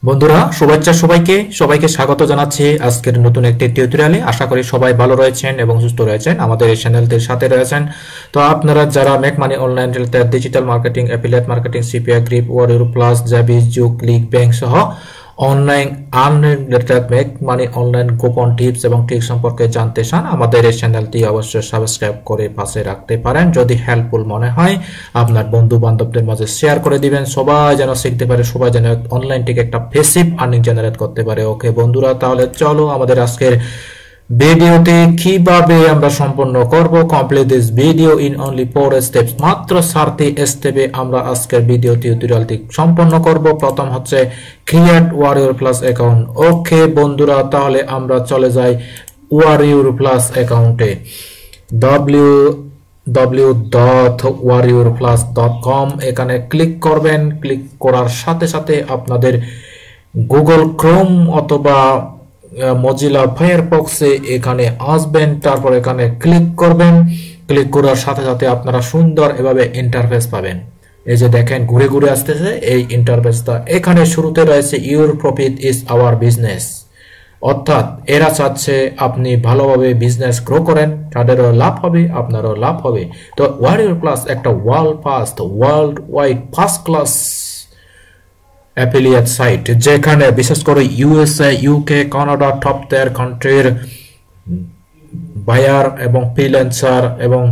বন্ধুরা শুভেচ্ছা সবাইকে স্বাগত জানাচ্ছি আজকের নতুন একটি টিউটোরিয়ালে। আশা করি সবাই ভালো রয়েছেন এবং সুস্থ রয়েছেন, আমাদের এই চ্যানেলটির সাথে রয়েছেন। তো আপনারা যারা make money online retail, digital marketing, affiliate marketing, CPI, গ্রিপ, ওয়ারিয়র প্লাস, জাবিস, জুক, ক্লিক ব্যাংক সহ online unrelated make money online গোপন টিপস এবং ট্রিক্স সম্পর্কে জানতে চান, আমাদের এই চ্যানেলটি অবশ্যই সাবস্ক্রাইব করে পাশে রাখতে পারেন। যদি হেল্পফুল মনে হয় আপনার বন্ধু বান্ধবদের মাঝে শেয়ার করে দিবেন, সবাই যেন শিখতে পারে, সবাই যেন অনলাইন থেকে একটা প্যাসিভ আর্নিং জেনারেট করতে পারে। ওকে বন্ধুরা, তাহলে চলো আমাদের আজকের ভিডিওতে কিভাবে আমরা সম্পন্ন করব complete this video in only 4 steps. মাত্র 4টি স্টেপে আমরা আজকের ভিডিও টিউটোরিয়ালটি সম্পন্ন করব। প্রথম হচ্ছে ক্রিয়েট ওয়ারিয়র প্লাস অ্যাকাউন্ট। ওকে বন্ধুরা, তাহলে আমরা চলে যাই ওয়ারিয়র প্লাস অ্যাকাউন্টে। www.warriorplus.com এখানে ক্লিক করবেন। ক্লিক করার সাথে সাথে আপনাদের গুগল ক্রোম অথবা মজিলা ফায়ারফক্সে এখানে আসবেন, তারপর এখানে ক্লিক করবেন। ক্লিক করার সাথে সাথে আপনারা সুন্দর এভাবে ইন্টারফেস পাবেন। এই যে দেখেন ঘুরে ঘুরে আসতেছে এই ইন্টারফেসটা। এখানে শুরুতে রয়েছে your profit is our business, অর্থাৎ এরা চাচ্ছে আপনি ভালোভাবে বিজনেস গ্রো করেন, তাদেরও লাভ হবে, আপনারও লাভ হবে। তো ওয়ারিয়র প্লাস একটা world wide first class affiliate site, যেখানে বিশেষ করে USA, UK, Canada top tier কান্ট্রির বায়ার এবং ফ্রিল্যান্সার এবং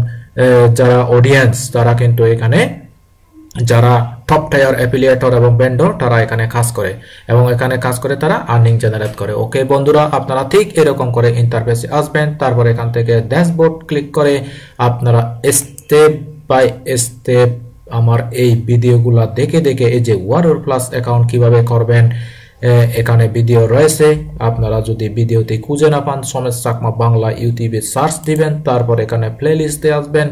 যারা অডিয়েন্স, তারা কিন্তু এখানে যারা টপ টায়ার অ্যাফিলিয়েটর এবং ভেন্ডর, তারা এখানে কাজ করে এবং এখানে কাজ করে তারা আর্নিং জেনারেট করে। ওকে বন্ধুরা, আপনারা ঠিক এরকম করে ইন্টারফেসে আসবেন। তারপর এখান থেকে ড্যাশবোর্ড ক্লিক করে আপনারা স্টেপ বাই স্টেপ আমার এই ভিডিওগুলা দেখে দেখে এই যে ওয়ারিয়র প্লাস অ্যাকাউন্ট কিভাবে করবেন এখানে ভিডিও রয়েছে। আপনারা যদি ভিডিওটি খুঁজে না পান, সমেত চাকমা বাংলা ইউটিউবে সার্চ দিবেন, তারপর এখানে প্লেলিস্টে আসবেন।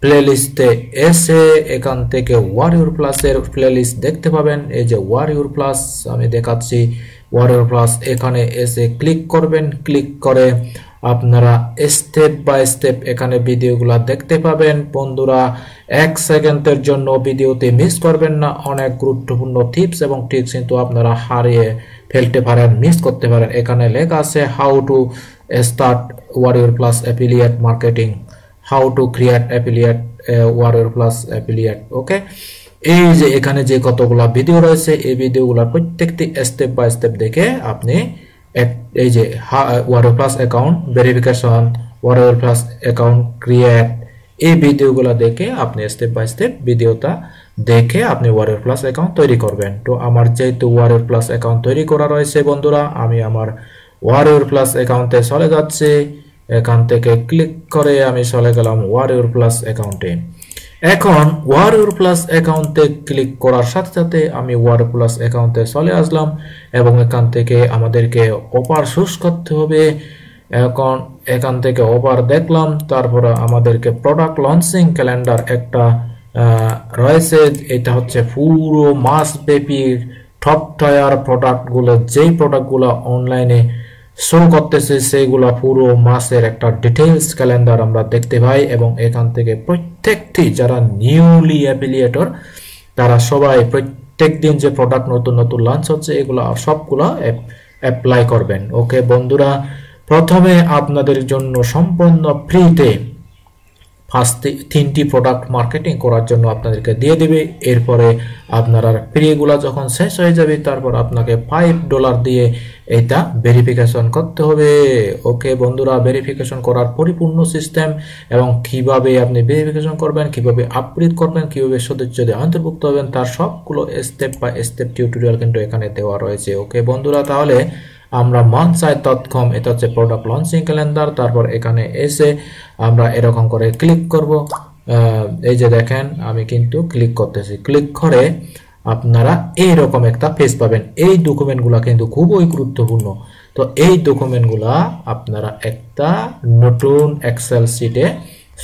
প্লেলিস্টে এসে এখান থেকে ওয়ারিয়র প্লাসের প্লেলিস্ট দেখতে পাবেন। এই যে ওয়ারিয়র প্লাস আমি দেখাচ্ছি, ওয়ারিয়র প্লাস এখানে এসে ক্লিক করবেন। ক্লিক করে আপনারা স্টেপ বাই স্টেপ এখানে ভিডিওগুলা দেখতে পাবেন। বন্ধুরা, 1 সেকেন্ডের জন্য ভিডিওতে মিস করবেন না। অনেক গুরুত্বপূর্ণ টিপস এবং ট্রিক্স কিন্তু আপনারা হারিয়ে ফেলতে পারেন, মিস করতে পারেন। এখানে লেখা আছে how to start warrior plus affiliate marketing, how to create affiliate warrior plus affiliate. Okay, এই যে এখানে যে কতগুলা ভিডিও রয়েছে, এই ভিডিওগুলা প্রত্যেকটি স্টেপ বাই স্টেপ দেখে আপনি এই যে warrior plus account verification, warrior plus account create, এই ভিডিওগুলো দেখে আপনি স্টেপ বাই স্টেপ ভিডিওটা দেখে আপনি ওয়ারিয়র প্লাস অ্যাকাউন্ট তৈরি করবেন। তো আমার যেহেতু ওয়ারিয়র প্লাস অ্যাকাউন্ট তৈরি করা রয়েছে বন্ধুরা, আমি আমার ওয়ারিয়র প্লাস অ্যাকাউন্টে চলে যাচ্ছি। এখান থেকে ক্লিক করে আমি চলে গেলাম ওয়ারিয়র প্লাস অ্যাকাউন্টে। এখন ওয়ারিয়র প্লাস অ্যাকাউন্টে ক্লিক করার সাথে সাথে আমি ওয়ারিয়র প্লাস অ্যাকাউন্টে চলে আসলাম এবং এখান থেকে আমাদেরকে অফার চুজ করতে হবে। এখন এখান থেকে অফার দেখলাম, তারপরে আমাদেরকে প্রোডাক্ট লঞ্চিং ক্যালেন্ডার একটা রয়েছে। এটা হচ্ছে পুরো মাস ব্যাপী টপ টায়ার প্রোডাক্টগুলো, যেই প্রোডাক্টগুলো অনলাইনে শো করতেছে সেইগুলা পুরো মাসের একটা ডিটেইলস ক্যালেন্ডার আমরা দেখতে পাই। এবং এখান থেকে প্রত্যেকটি যারা নিউলি অ্যাফিলিয়েটর, তারা সবাই প্রত্যেক দিন যে প্রোডাক্ট নতুন নতুন লঞ্চ হচ্ছে এগুলো সবগুলো অ্যাপ্লাই করবেন। ওকে বন্ধুরা, প্রথমে আপনাদের জন্য সম্পূর্ণ ফ্রিতে ফার্স্ট 3টি প্রোডাক্ট মার্কেটিং করার জন্য আপনাদেরকে দিয়ে দিবে। এরপরে আপনারা ফ্রিগুলা যখন শেষ হয়ে যাবে, তারপর আপনাকে $5 দিয়ে এটা ভেরিফিকেশন করতে হবে। ওকে বন্ধুরা, ভেরিফিকেশন করার পরিপূর্ণ সিস্টেম এবং কিভাবে আপনি ভেরিফিকেশন করবেন, কিভাবে আপগ্রেড করবেন, কিভাবে সদস্যদের অন্তর্ভুক্ত হবেন, তার সবগুলো স্টেপ বাই স্টেপ টিউটোরিয়াল কিন্তু এখানে দেওয়া রয়েছে। ওকে বন্ধুরা, তাহলে আমরা mansite.com, এটা হচ্ছে প্রোডাক্ট লঞ্চিং ক্যালেন্ডার। তারপর এখানে এসে আমরা এরকম করে ক্লিক করব। এই যে দেখেন আমি কিন্তু ক্লিক করতেছি। ক্লিক করে আপনারা এইরকম একটা পেজ পাবেন। এই ডকুমেন্টগুলো কিন্তু খুবই গুরুত্বপূর্ণ। তো এই ডকুমেন্টগুলা আপনারা একটা নতুন এক্সেল শিটে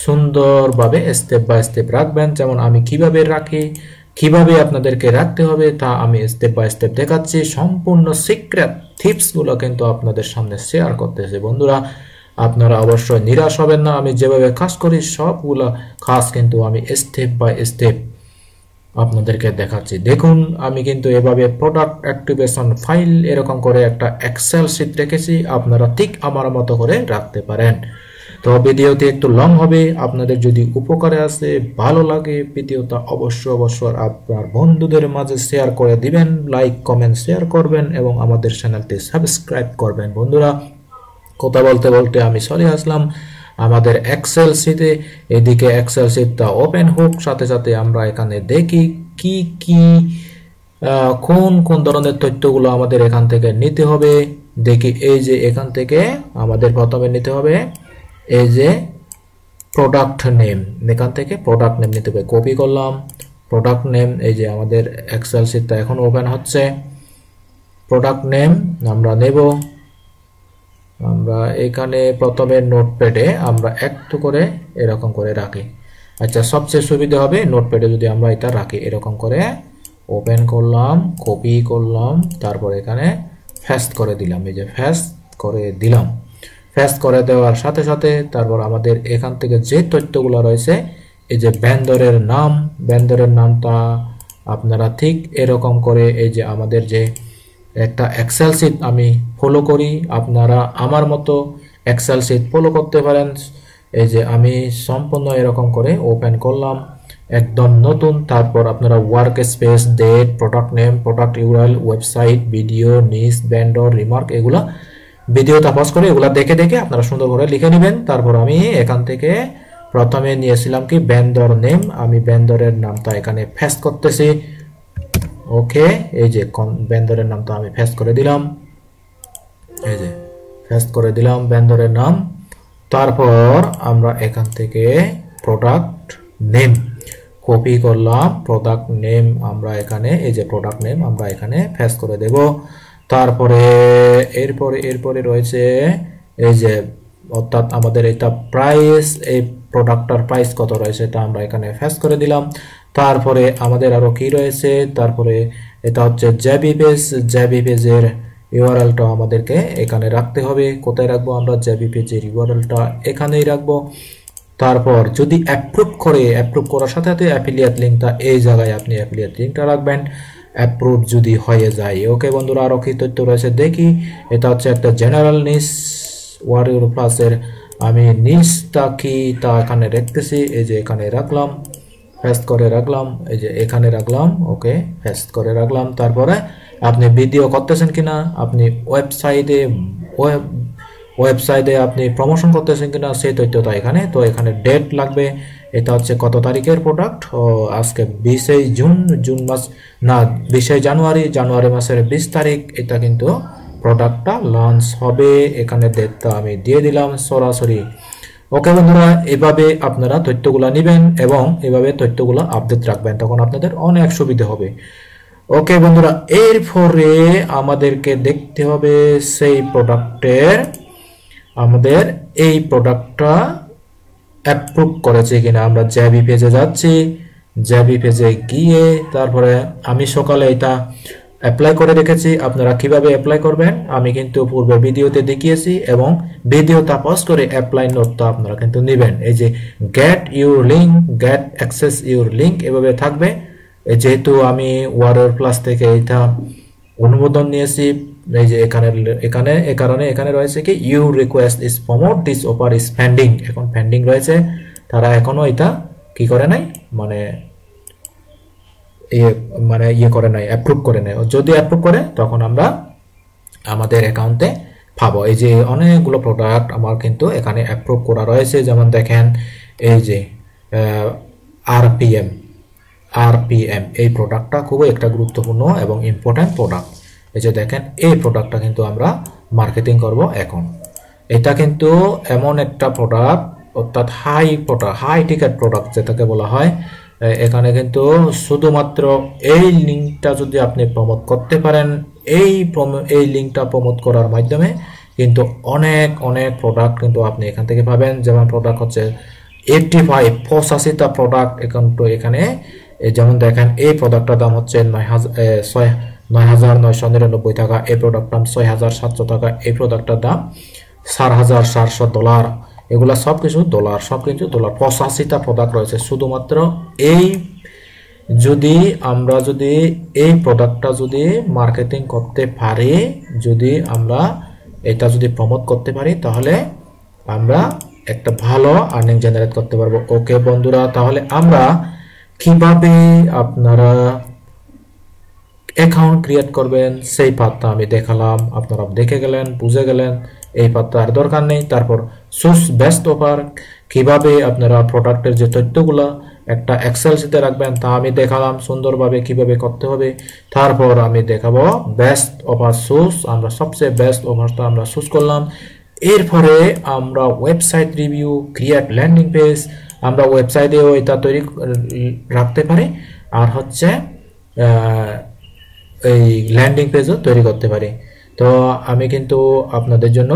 সুন্দরভাবে স্টেপ বাই স্টেপ রাখবেন। যেমন আমি কিভাবে রাখি, কিভাবে আপনাদেরকে রাখতে হবে তা আমি স্টেপ বাই স্টেপ দেখাচ্ছি। সম্পূর্ণ সিক্রেট টিপসগুলো কিন্তু আপনাদের সামনে শেয়ার করতেছি। বন্ধুরা, আপনারা অবশ্যই নিরাশ হবেন না। আমি যেভাবে কাজ করি সবগুলো কাজ কিন্তু আমি স্টেপ বাই স্টেপ আপনাদেরকে দেখাচ্ছি। দেখুন আমি কিন্তু এভাবে প্রোডাক্ট অ্যাক্টিভেশন ফাইল এরকম করে একটা এক্সেল শীট রেখেছি, আপনারা ঠিক আমার মতো করে রাখতে পারেন। তো ভিডিওটি একটু লং হবে, আপনাদের যদি উপকারে আসে ভালো লাগে ভিডিওটা অবশ্যই আপনার বন্ধুদের মাঝে শেয়ার করে দিবেন, লাইক কমেন্ট শেয়ার করবেন এবং আমাদের চ্যানেলটি সাবস্ক্রাইব করবেন। বন্ধুরা কথা বলতে বলতে আমি চলে আসলাম আমাদের এক্সেল শীটে। এদিকে এক্সেল শীটটা ওপেন হোক, সাথে সাথে আমরা এখানে দেখি কি কি কোন কোন ধরনের তথ্যগুলো আমাদের এখান থেকে নিতে হবে। দেখি এই যে এখান থেকে আমাদের প্রথমে নিতে হবে এই যে প্রোডাক্ট নেম, এখান থেকে প্রোডাক্ট নেম নিতে হবে। কপি করলাম প্রোডাক্ট নেম, এই যে আমাদের এক্সেল শীটটা এখন ওপেন হচ্ছে। প্রোডাক্ট নেম আমরা নেব, আমরা এখানে প্রথমে নোটপ্যাডে আমরা একটু করে এরকম করে রাখি। আচ্ছা সবচেয়ে সুবিধা হবে নোটপ্যাডে যদি আমরা এটা রাখি, এরকম করে ওপেন করলাম, কপি করলাম, তারপর এখানে পেস্ট করে দিলাম। এই যে পেস্ট করে দিলাম। পেস্ট করে দেওয়ার সাথে সাথে তারপর আমাদের এখান থেকে যে তথ্যগুলো রয়েছে, এই যে ভেন্ডরের নাম, ভেন্ডরের নামটা আপনারা ঠিক এরকম করে এই যে আমাদের যে একটা এক্সেল শীট আমি ফলো করি, আপনারা আমার মতো এক্সেল শীট ফলো করতে পারেন। এই যে আমি সম্পূর্ণ এরকম করে ওপেন করলাম, একদম নতুন। তারপর আপনারা work space, date, product name, product URL, website, video, niche, vendor, remark, এগুলা ভিডিও তাপস করে এগুলা দেখে দেখে আপনারা সুন্দর করে লিখে নেবেন। তারপর আমি এখান থেকে প্রথমে নিয়েছিলাম কি ভেন্ডর নেম, আমি ভেন্ডরের নামটা এখানে পেস্ট করতেছি। ওকে, এই যে ভেন্ডরের নামটা আমি পেস্ট করে দিলাম, এই যে পেস্ট করে দিলাম ভেন্ডরের নাম। তারপর আমরা এখান থেকে প্রোডাক্ট নেম কপি করলাম, প্রোডাক্ট নেম আমরা এখানে এই যে প্রোডাক্ট নেম আমরা এখানে পেস্ট করে দেব। তারপরে এরপরে রয়েছে এই যে অর্থাৎ আমাদের এটা প্রাইস, এই প্রোডাক্টটার প্রাইস কত রয়েছে তা আমরা এখানে পেস্ট করে দিলাম। তারপরে আমাদের আরো কি রয়েছে, তারপরে এটা হচ্ছে জেবি পেজ, জেবি পেজের ইউআরএলটা আমাদেরকে এখানে রাখতে হবে। কোথায় রাখবো আমরা জেবি পেজের ইউআরএলটা এখানেই রাখবো। তারপর যদি অ্যাপ্রুভ করার সাথে সাথে অ্যাফিলিয়েট লিঙ্কটা এই জায়গায় আপনি অ্যাফিলিয়েট লিঙ্কটা রাখবেন, অ্যাপ্রুভ যদি হয়ে যায়। ওকে বন্ধুরা আরো কি তথ্য রয়েছে দেখি। এটা হচ্ছে একটা জেনারেল নিশ ওয়ারিয়র প্লাসের, আমি নিশটা কি তা এখানে রাখতেছি, এই যে এখানে রাখলাম, পেস্ট করে রাখলাম, এই যে এখানে রাখলাম। ওকে পেস্ট করে রাখলাম। তারপরে আপনি ভিডিও করতেছেন কিনা, আপনি ওয়েবসাইটে আপনি প্রমোশন করতেছেন কিনা সেই তথ্যটা এখানে। তো এখানে ডেট লাগবে, এটা হচ্ছে কত তারিখের প্রোডাক্ট, আজকে 20 জুন মাস না 20 জানুয়ারি মাসের 20 তারিখ এটা কিন্তু প্রোডাক্টটা লঞ্চ হবে। এখানে ডেটটা আমি দিয়ে দিলাম সরাসরি। ওকে বন্ধুরা এভাবে আপনারা তথ্যগুলো নেবেন এবং এভাবে তথ্যগুলো আপডেট রাখবেন, তখন আপনাদের অনেক সুবিধা হবে। ওকে বন্ধুরা এরপরে আমাদেরকে দেখতে হবে সেই প্রোডাক্টের আমাদের এই প্রোডাক্টটা অ্যাপ্রুভ করেছে কিনা। আমরা জেবি পেজে যাচ্ছি, জেবি পেজে গিয়ে তারপরে আমি সকালে এটা অ্যাপ্লাই করে রেখেছি। আপনারা কিভাবে অ্যাপ্লাই করবেন আমি কিন্তু পূর্বে ভিডিওতে দেখিয়েছি এবং ভিডিও তাপস করে অ্যাপ্লাই নোটটা আপনারা কিন্তু নেবেন। এই যে get your link, get access your link এভাবে থাকবে। যেহেতু আমি ওয়ারিয়র প্লাস থেকে এটা অনুমোদন নিয়েছি, এই যে এখানে এ কারণে এখানে রয়েছে কি you request is promote this offer is pending, এখন পেন্ডিং রয়েছে, তারা এখনো এটা কি করে নাই মানে ইয়ে করে নাই, অ্যাপ্রুভ করে নাই। যদি অ্যাপ্রুভ করে তখন আমরা আমাদের অ্যাকাউন্টে পাবো। এই যে অনেকগুলো প্রোডাক্ট আমার কিন্তু এখানে অ্যাপ্রুভ করা রয়েছে, যেমন দেখেন এই যে আরপিএম এই প্রোডাক্টটা খুবই একটা গুরুত্বপূর্ণ এবং ইম্পর্টেন্ট প্রোডাক্ট। এই যে দেখেন এই প্রোডাক্টটা কিন্তু আমরা মার্কেটিং করব এখন। এটা কিন্তু এমন একটা প্রোডাক্ট অর্থাৎ হাই টিকেট প্রোডাক্ট যেটাকে বলা হয়। এখানে কিন্তু শুধুমাত্র এই লিঙ্কটা যদি আপনি প্রমোট করতে পারেন, এই লিঙ্কটা প্রমোট করার মাধ্যমে কিন্তু অনেক প্রোডাক্ট কিন্তু আপনি এখান থেকে পাবেন। যেমন প্রোডাক্ট হচ্ছে 85টা প্রোডাক্ট এখানে যেমন দেখেন এই প্রোডাক্টটার দাম হচ্ছে 9,999 টাকা, এই প্রোডাক্টটার দাম 6,700 টাকা, এই প্রোডাক্টটার দাম $4,400। এগুলা সবকিছু ডলার, 85টা প্রোডাক্ট রয়েছে শুধুমাত্র এই যদি আমরা যদি এই প্রোডাক্টটা যদি মার্কেটিং করতে পারি, যদি আমরা এটা যদি প্রমোট করতে পারি, তাহলে আমরা একটা ভালো আর্নিং জেনারেট করতে পারবো। ওকে বন্ধুরা, তাহলে আমরা কিভাবে আপনারা অ্যাকাউন্ট ক্রিয়েট করবেন সেই পাথটা আমি দেখালাম, আপনারা দেখে গেলেন, বুঝে গেলেন, এই পাথটা আর দরকার নেই। তারপর সোর্স বেস্ট অফার কিভাবে আপনারা প্রোডাক্টের যে তথ্যগুলো একটা এক্সেল শিটে রাখবেন তা আমি দেখালাম সুন্দরভাবে কিভাবে করতে হবে। তারপর আমি দেখাবো বেস্ট অফার সোর্স, আমরা সবচেয়ে বেস্ট অফারটা আমরা চুজ করলাম। এরপরে আমরা website review, create landing page, আমরা ওয়েবসাইটেও এটা তৈরি রাখতে পারি, আর হচ্ছে এই ল্যান্ডিং পেজও তৈরি করতে পারি। তো আমি কিন্তু আপনাদের জন্য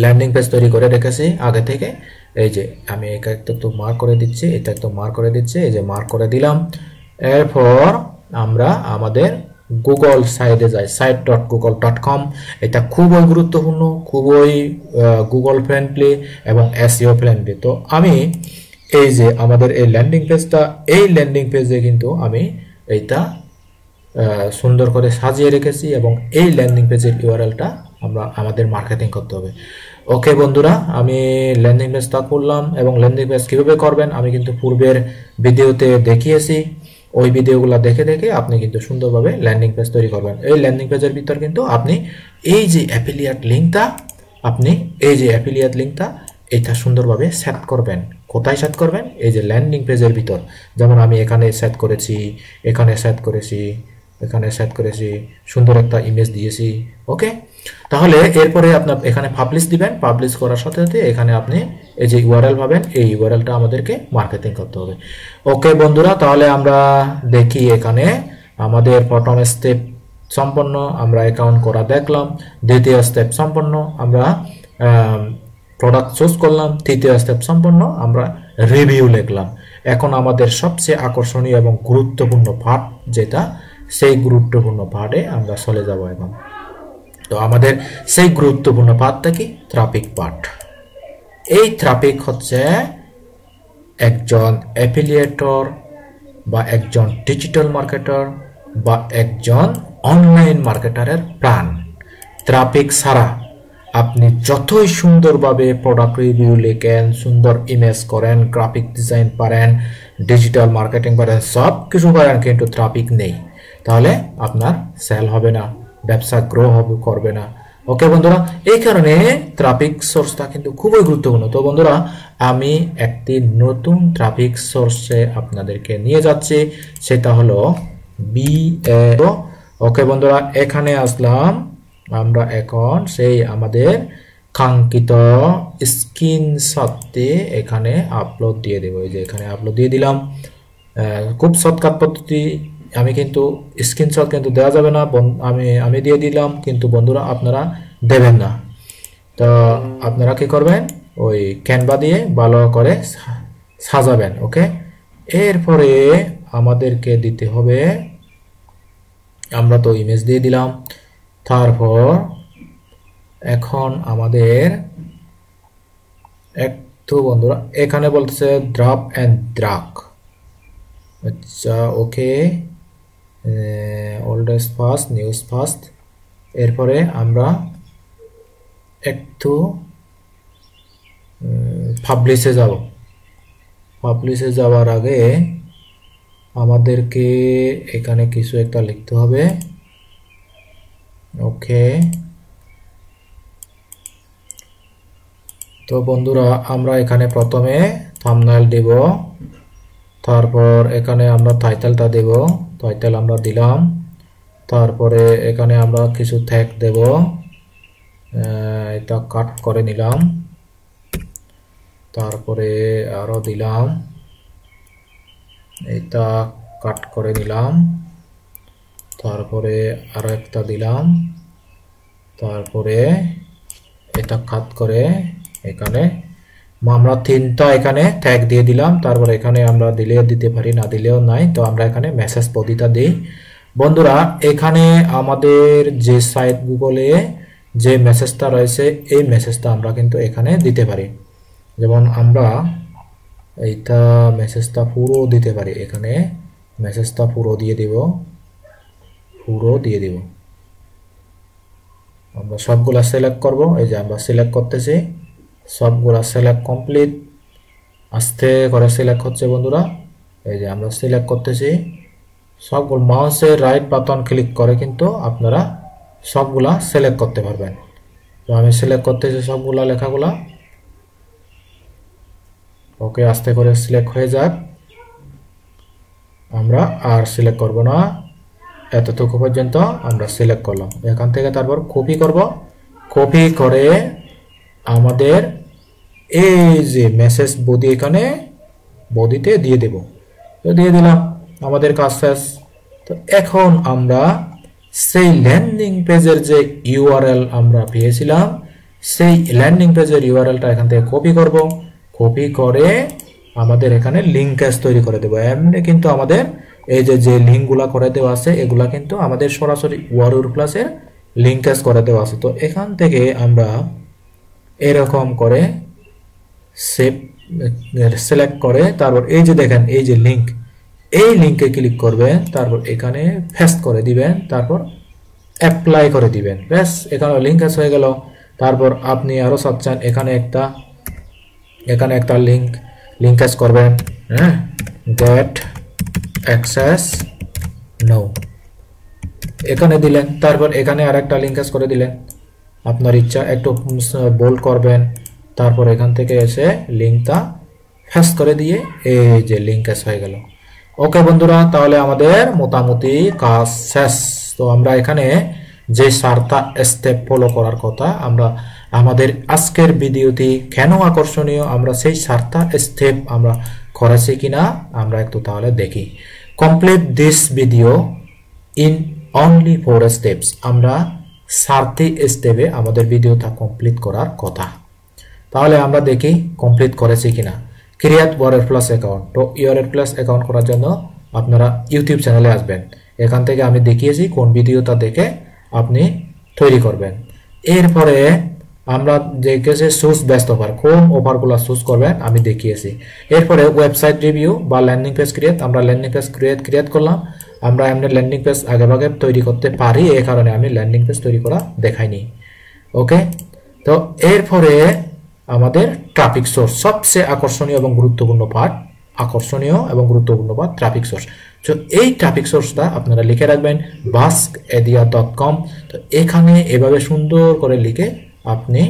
ল্যান্ডিং পেজ তৈরি করে রেখেছি আগে থেকে। এই যে আমি এটা একটু মার্ক করে দিচ্ছি, এটা একটু মার্ক করে দিচ্ছি, এই যে মার্ক করে দিলাম। এরপর আমরা আমাদের গুগল সাইটে যাই, site.google.com। এটা খুবই গুরুত্বপূর্ণ, খুবই গুগল ফ্রেন্ডলি এবং এসইও ফ্রেন্ডলি। তো আমি এই যে আমাদের এই ল্যান্ডিং পেজটা, এই ল্যান্ডিং পেজে কিন্তু আমি এইটা সুন্দর করে সাজিয়ে রেখেছি এবং এই ল্যান্ডিং পেজের ইউআরএলটা আমরা আমাদের মার্কেটিং করতে হবে। ওকে বন্ধুরা, আমি ল্যান্ডিং পেজটা করলাম এবং ল্যান্ডিং পেজ কীভাবে করবেন আমি কিন্তু পূর্বের ভিডিওতে দেখিয়েছি। ওই ভিডিওগুলো দেখে দেখে আপনি কিন্তু সুন্দরভাবে ল্যান্ডিং পেজ তৈরি করবেন। এই ল্যান্ডিং পেজের ভিতর কিন্তু আপনি এই যে অ্যাফিলিয়েট লিঙ্কটা, আপনি এই যে অ্যাফিলিয়েট লিঙ্কটা এটা সুন্দরভাবে সেট করবেন। কোথায় সেট করবেন? এই যে ল্যান্ডিং পেজের ভিতর। যেমন আমি এখানে সেট করেছি, এখানে সেট করেছি, এখানে সেট করেছি, সুন্দর একটা ইমেজ দিয়েছি। ওকে, তাহলে এরপরে আপনার এখানে পাবলিশ দিবেন। পাবলিশ করার সাথে সাথে এখানে আপনি এই যে ইউআরএল পাবেন, এই ইউআরএলটা আমাদেরকে মার্কেটিং করতে হবে। ওকে বন্ধুরা, তাহলে আমরা দেখি এখানে আমাদের প্রথম স্টেপ সম্পন্ন, আমরা অ্যাকাউন্ট করা দেখলাম। দ্বিতীয় স্টেপ সম্পন্ন, আমরা প্রোডাক্ট চুজ করলাম। তৃতীয় স্টেপ সম্পন্ন, আমরা রিভিউ লিখলাম। এখন আমাদের সবচেয়ে আকর্ষণীয় এবং গুরুত্বপূর্ণ পার্ট যেটা, সেই গুরুত্বপূর্ণ পার্টে আমরা চলে যাব এখন। তো আমাদের সেই গুরুত্বপূর্ণ পার্টটা কি? Traffic part. এই ট্রাফিক হচ্ছে একজন অ্যাফিলিয়েটর বা একজন ডিজিটাল মার্কেটার বা একজন অনলাইন মার্কেটারের প্রাণ। ট্রাফিক ছাড়া আপনি যতই সুন্দরভাবে প্রোডাক্ট রিভিউ লেখেন, সুন্দর ইমেজ করেন, গ্রাফিক ডিজাইন পারেন, ডিজিটাল মার্কেটিং পারেন, সব কিছু পারেন, কিন্তু ট্রাফিক নেই, তাহলে আপনার সেল হবে না, ব্যবসা গ্রো করবে না। ওকে বন্ধুরা, এই কারণে ট্রাফিক সোর্সটা কিন্তু খুবই গুরুত্বপূর্ণ। তো বন্ধুরা, আমি একটি নতুন ট্রাফিক সোর্সে আপনাদেরকে নিয়ে যাচ্ছি, সেটা হলো বিএও। ওকে বন্ধুরা, এখানে আসলাম। আমরা এখন সেই আমাদের কাঙ্ক্ষিত স্ক্রিনশটটি এখানে আপলোড দিয়ে দেবো। এই যে এখানে আপলোড দিয়ে দিলাম। খুব শর্টকাট পদ্ধতি, আমি কিন্তু স্ক্রিনশট কিন্তু দেওয়া যাবে না, আমি দিয়ে দিলাম, কিন্তু বন্ধুরা আপনারা দেবেন না। তো আপনারা কি করবেন? ওই ক্যানভা দিয়ে ভালো করে সাজাবেন। ওকে, এরপরে আমাদেরকে দিতে হবে, আমরা তো ইমেজ দিয়ে দিলাম। তারপর এখন আমাদের একটু বন্ধুরা এখানে বলতেছে ড্রপ অ্যান্ড ড্রাগ। আচ্ছা, ওকে, ওল্ডেস্ট ফার্স্ট, নিউজ ফার্স্ট। এরপরে আমরা একটু পাবলিশে যাব। পাবলিশে যাওয়ার আগে আমাদেরকে এখানে কিছু একটা লিখতে হবে। ওকে, তো বন্ধুরা আমরা এখানে প্রথমে থাম্বনেল দেব, তারপর এখানে আমরা টাইটেলটা দেব, টাইটেল আমরা দিলাম। তারপরে এখানে আমরা কিছু ট্যাগ দেব, এটা কাট করে নিলাম। তারপরে আরো দিলাম, এটা কাট করে নিলাম। তারপরে আরো একটা দিলাম। তারপরে এটা কাট করে এখানে আমরা তিনটা এখানে ট্যাগ দিয়ে দিলাম। তারপর এখানে আমরা দিলেও দিতে পারি, না দিলেও নাই। তো আমরা এখানে মেসেজ পদ্ধতিটা দিই। বন্ধুরা, এখানে আমাদের যে সাইট গুগলে যে মেসেজটা রয়েছে, এই মেসেজটা আমরা কিন্তু এখানে দিতে পারি। যেমন আমরা এইটা মেসেজটা পুরো দিতে পারি এখানে, মেসেজটা পুরো দিয়ে দিব, আমরা সবগুলা সিলেক্ট করব। এই যে আমরা সিলেক্ট করতেছি, সবগুলা সিলেক্ট কমপ্লিট। আস্তে করে সিলেক্ট হচ্ছে বন্ধুরা। এই যে আমরা সিলেক্ট করতেছি সবগুলো, মাউসের রাইট বাটন ক্লিক করে কিন্তু আপনারা সবগুলা সিলেক্ট করতে পারবেন। তো আমি সিলেক্ট করতেছি সবগুলা লেখাগুলা। ওকে, আস্তে করে সিলেক্ট হয়ে যাক। আমরা আর সিলেক্ট করব না, এতটুকু পর্যন্ত আমরা সিলেক্ট করলাম। এখান থেকে তারপর কপি করব, কপি করে আমাদের এই যে মেসেজ বডি, এখানে বডিতে দিয়ে দেব। তো দিয়ে দিলাম, আমাদের কাজ শেষ। তো এখন আমরা সেই ল্যান্ডিং পেজের যে ইউআরএল আমরা পেয়েছিলাম, সেই ল্যান্ডিং পেজের ইউআরএলটা এখান থেকে কপি করব। কপি করে আমাদের এখানে লিঙ্কেজ তৈরি করে দেব। এমনি কিন্তু আমাদের এই যে লিঙ্কগুলা করে দেওয়া আছে, এগুলা কিন্তু আমাদের সরাসরি ওয়ারুর ক্লাসের লিঙ্কেজ করে দেওয়া আছে। তো এখান থেকে আমরা এরকম করে সেভ সিলেক্ট করে তারপর এই যে দেখেন এই যে লিঙ্ক, এই লিঙ্কে ক্লিক করবেন, তারপর এখানে পেস্ট করে দিবেন, তারপর অ্যাপ্লাই করে দিবেন। ব্যাস, এখানে লিঙ্কেজ হয়ে গেল। তারপর আপনি আরো চাচ্ছেন এখানে একটা লিঙ্কেজ করবেন, হ্যাঁ, গেট অ্যাক্সেস নাও, এখানে দিলেন। তারপর এখানে আরেকটা লিঙ্কেজ করে দিলেন, আপনার ইচ্ছা একটু বোল্ড করবেন। তারপর এখান থেকে এসে লিঙ্কটা পেস্ট করে দিয়ে এই যে লিঙ্কেজ হয়ে গেল। ওকে বন্ধুরা, তাহলে আমাদের মোটামুটি কাজ শেষ। তো আমরা এখানে যে 4টা স্টেপ ফলো করার কথা, আমরা আমাদের আজকের ভিডিওটি কেন আকর্ষণীয়, আমরা সেই 4টা স্টেপ আমরা করেছি কিনা আমরা একটু তাহলে দেখি। Complete this video in only 4 steps, আমরা 4টি স্টেপে আমাদের ভিডিওটা কমপ্লিট করার কথা। তাহলে আমরা দেখি কমপ্লিট করেছি কিনা। Create warrior plus account. তো ওয়ারএর প্লাস অ্যাকাউন্ট করার জন্য আপনারা ইউটিউব চ্যানেলে আসবেন। এখান থেকে আমি দেখিয়েছি কোন ভিডিওটা দেখে আপনি তৈরি করবেন। এরপরে আমরা দেখেছি চুজ বেস্ট অফার, কোন অফারগুলো চুজ করবেন আমি দেখিয়েছি। এরপরে ওয়েবসাইট রিভিউ বা ল্যান্ডিং পেজ ক্রিয়েট, আমরা ল্যান্ডিং পেজ ক্রিয়েট করলাম। আমরা এমনি ল্যান্ডিং পেজ আগে তৈরি করতে পারি, এই কারণে আমি ল্যান্ডিং পেজ তৈরি করা দেখাইনি। ওকে, তো এরপরে আমাদের ট্রাফিক সোর্স, সবচেয়ে আকর্ষণীয় এবং গুরুত্বপূর্ণ পার্ট, ট্রাফিক সোর্স। তো এই ট্রাফিক সোর্সটা আপনারা লিখে রাখবেন baskedia.com। তো এখানে এভাবে সুন্দর করে লিখে আপনি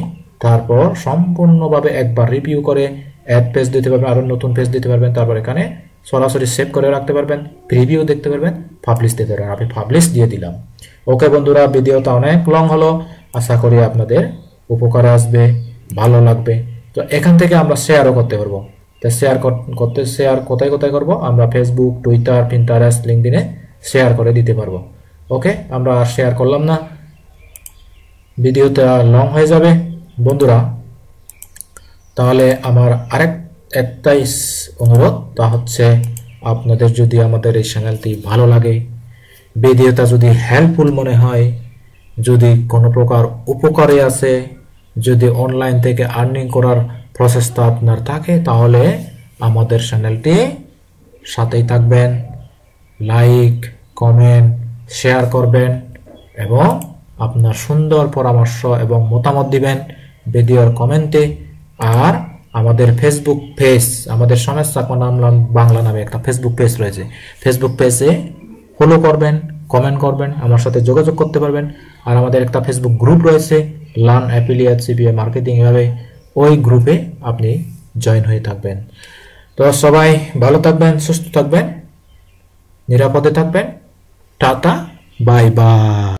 তারপর সম্পূর্ণভাবে একবার রিভিউ করে অ্যাড পেজ দিতে পারবেন, আরো নতুন পেজ দিতে পারবেন। তারপর এখানে সরাসরি সেভ করে রাখতে পারবেন, প্রিভিউ দেখতে পারবেন, পাবলিশ দিতে পারবেন। আমি পাবলিশ দিয়ে দিলাম। ওকে বন্ধুরা, ভিডিওটা অনেক লং হলো, আশা করি আপনাদের উপকারে আসবে, ভালো লাগবে। তো এখান থেকে আমরা শেয়ারও করতে পারবো। তো শেয়ার কোথায় করব, আমরা ফেসবুক, টুইটার, পিন্টারেস্ট, লিঙ্কডইনে শেয়ার করে দিতে পারবো। ওকে, আমরা আর শেয়ার করলাম না, ভিডিওটা লং হয়ে যাবে বন্ধুরা। তাহলে আমার একটাই অনুরোধ, তা হচ্ছে আপনাদের যদি আমাদের এই চ্যানেলটি ভালো লাগে, ভিডিওটা যদি হেল্পফুল মনে হয়, যদি কোনো প্রকার উপকারে আসে, যদি অনলাইন থেকে আর্নিং করার প্রসেসটা আপনার থাকে, তাহলে আমাদের চ্যানেলটি সাথেই থাকবেন, লাইক, কমেন্ট, শেয়ার করবেন এবং আপনার সুন্দর পরামর্শ এবং মতামত দিবেন ভিডিওর কমেন্টে। আর আমাদের ফেসবুক পেজ, আমাদের সমেত চাকমা বাংলা নামে একটা ফেসবুক পেজ রয়েছে, ফেসবুক পেজে ফলো করবেন, কমেন্ট করবেন, আমার সাথে যোগাযোগ করতে পারবেন। আর আমাদের একটা ফেসবুক গ্রুপ রয়েছে, লার্ন অ্যাফিলিয়েট সিপিএ মার্কেটিং, এভাবে ওই গ্রুপে আপনি জয়েন হয়ে থাকবেন। তো সবাই ভালো থাকবেন, সুস্থ থাকবেন, নিরাপদে থাকবেন। Tata, bye bye.